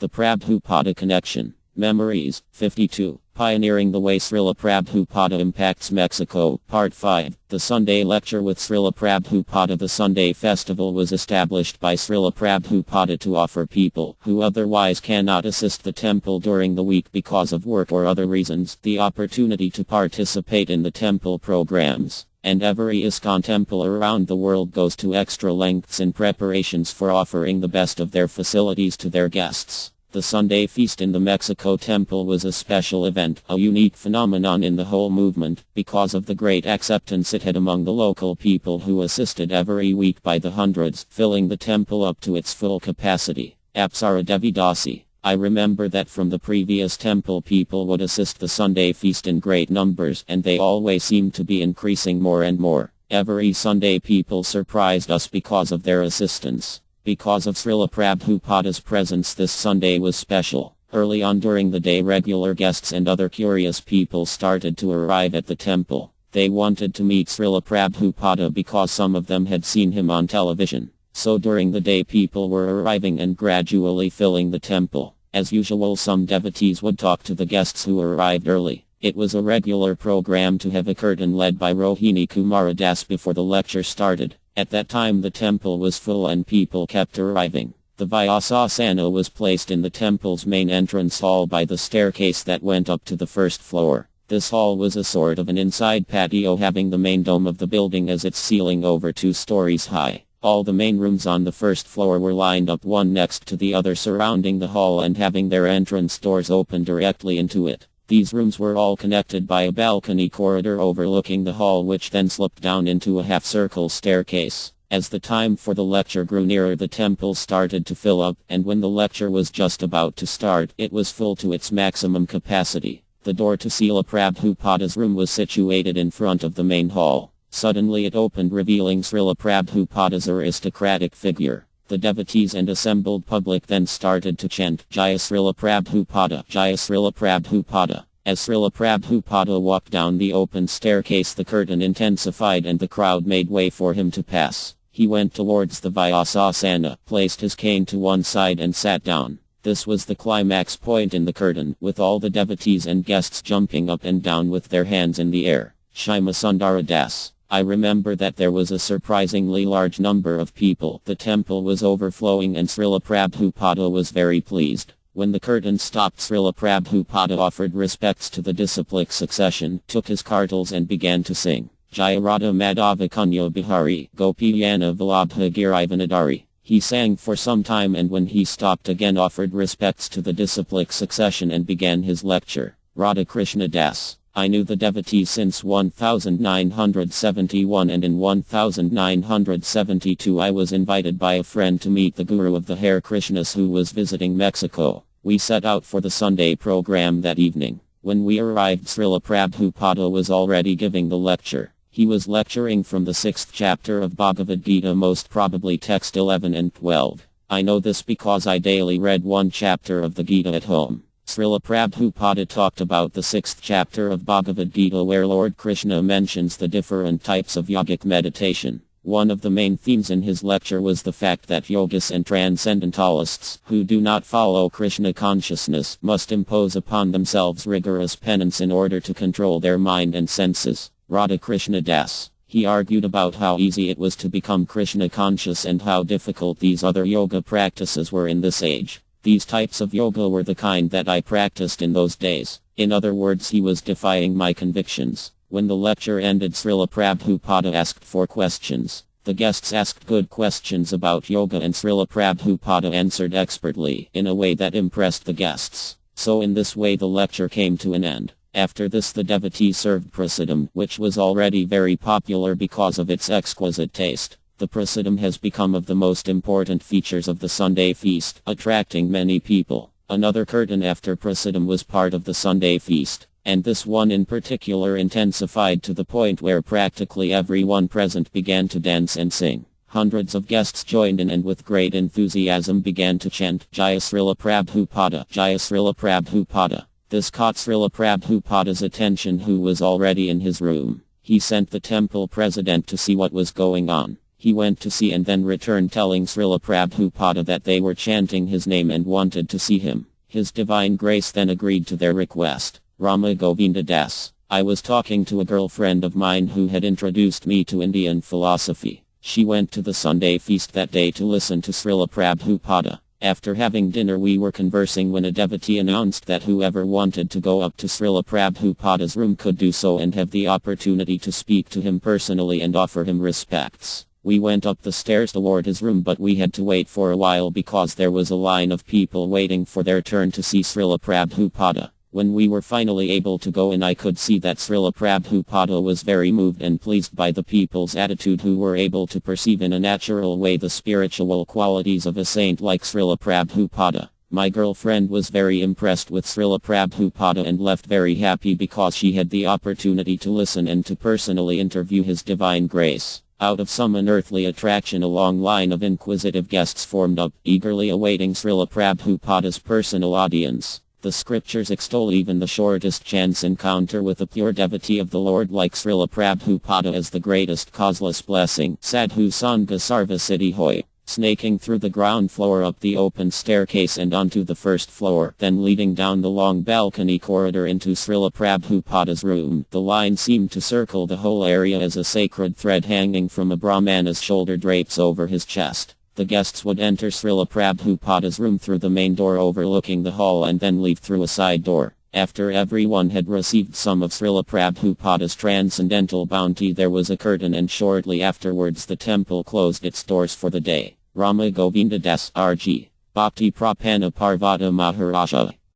The Prabhupada Connection. Memories. 52. Pioneering the Way Srila Prabhupada Impacts Mexico. Part 5. The Sunday Lecture with Srila Prabhupada. The Sunday Festival was established by Srila Prabhupada to offer people who otherwise cannot assist the temple during the week because of work or other reasons the opportunity to participate in the temple programs. And every ISKCON temple around the world goes to extra lengths in preparations for offering the best of their facilities to their guests. The Sunday feast in the Mexico temple was a special event, a unique phenomenon in the whole movement, because of the great acceptance it had among the local people who assisted every week by the hundreds, filling the temple up to its full capacity. Apsara Devi Dasi. I remember that from the previous temple people would assist the Sunday feast in great numbers, and they always seemed to be increasing more and more. Every Sunday people surprised us because of their assistance. Because of Srila Prabhupada's presence, this Sunday was special. Early on during the day, regular guests and other curious people started to arrive at the temple. They wanted to meet Srila Prabhupada because some of them had seen him on television. So during the day people were arriving and gradually filling the temple. As usual, some devotees would talk to the guests who arrived early. It was a regular program to have a curtain led by Rohini Kumara Das before the lecture started. At that time the temple was full and people kept arriving. The Vyasasana was placed in the temple's main entrance hall by the staircase that went up to the first floor. This hall was a sort of an inside patio having the main dome of the building as its ceiling over 2 stories high. All the main rooms on the first floor were lined up one next to the other surrounding the hall and having their entrance doors open directly into it. These rooms were all connected by a balcony corridor overlooking the hall, which then sloped down into a half-circle staircase. As the time for the lecture grew nearer, the temple started to fill up, and when the lecture was just about to start, it was full to its maximum capacity. The door to Srila Prabhupada's room was situated in front of the main hall. Suddenly it opened, revealing Srila Prabhupada's aristocratic figure. The devotees and assembled public then started to chant, Jaya Srila Prabhupada, Jaya Srila Prabhupada. As Srila Prabhupada walked down the open staircase, the curtain intensified and the crowd made way for him to pass. He went towards the Vyasasana, placed his cane to one side and sat down. This was the climax point in the curtain, with all the devotees and guests jumping up and down with their hands in the air. Shima Sundara Das. I remember that there was a surprisingly large number of people. The temple was overflowing and Srila Prabhupada was very pleased. When the curtain stopped, Srila Prabhupada offered respects to the disciplic succession, took his kartals and began to sing, Jaya Radha Madhava Kunya Bihari, Gopiyana Vallabha Girivanadari. He sang for some time and when he stopped again offered respects to the disciplic succession and began his lecture. Radha Krishna Das. I knew the devotees since 1971 and in 1972 I was invited by a friend to meet the Guru of the Hare Krishnas who was visiting Mexico. We set out for the Sunday program that evening. When we arrived, Srila Prabhupada was already giving the lecture. He was lecturing from the 6th chapter of Bhagavad Gita, most probably text 11 and 12. I know this because I daily read one chapter of the Gita at home. Srila Prabhupada talked about the 6th chapter of Bhagavad Gita where Lord Krishna mentions the different types of yogic meditation. One of the main themes in his lecture was the fact that yogis and transcendentalists who do not follow Krishna consciousness must impose upon themselves rigorous penance in order to control their mind and senses. Radha Krishna Das. He argued about how easy it was to become Krishna conscious and how difficult these other yoga practices were in this age. These types of yoga were the kind that I practiced in those days. In other words, he was defying my convictions. When the lecture ended, Srila Prabhupada asked for questions. The guests asked good questions about yoga and Srila Prabhupada answered expertly in a way that impressed the guests. So in this way the lecture came to an end. After this the devotee served prasadam, which was already very popular because of its exquisite taste. The prasadam has become of the most important features of the Sunday feast, attracting many people. Another curtain after prasadam was part of the Sunday feast, and this one in particular intensified to the point where practically everyone present began to dance and sing. Hundreds of guests joined in and with great enthusiasm began to chant, Jaya Srila Prabhupada, Jaya Srila Prabhupada. This caught Srila Prabhupada's attention, who was already in his room. He sent the temple president to see what was going on. He went to see and then returned telling Srila Prabhupada that they were chanting his name and wanted to see him. His Divine Grace then agreed to their request. Rama Govinda Das. I was talking to a girlfriend of mine who had introduced me to Indian philosophy. She went to the Sunday feast that day to listen to Srila Prabhupada. After having dinner we were conversing when a devotee announced that whoever wanted to go up to Srila Prabhupada's room could do so and have the opportunity to speak to him personally and offer him respects. We went up the stairs toward his room, but we had to wait for a while because there was a line of people waiting for their turn to see Srila Prabhupada. When we were finally able to go in, I could see that Srila Prabhupada was very moved and pleased by the people's attitude who were able to perceive in a natural way the spiritual qualities of a saint like Srila Prabhupada. My girlfriend was very impressed with Srila Prabhupada and left very happy because she had the opportunity to listen and to personally interview His Divine Grace. Out of some unearthly attraction, a long line of inquisitive guests formed up, eagerly awaiting Srila Prabhupada's personal audience. The scriptures extol even the shortest chance encounter with a pure devotee of the Lord like Srila Prabhupada as the greatest causeless blessing. Sadhu Sangha Sarva Siddhi Hoy. Snaking through the ground floor up the open staircase and onto the first floor, then leading down the long balcony corridor into Srila Prabhupada's room. The line seemed to circle the whole area as a sacred thread hanging from a Brahmana's shoulder drapes over his chest. The guests would enter Srila Prabhupada's room through the main door overlooking the hall and then leave through a side door. After everyone had received some of Srila Prabhupada's transcendental bounty, there was a curtain, and shortly afterwards the temple closed its doors for the day. Rama Govinda Das R.G. Bhakti Prapana Parvata Maharaja.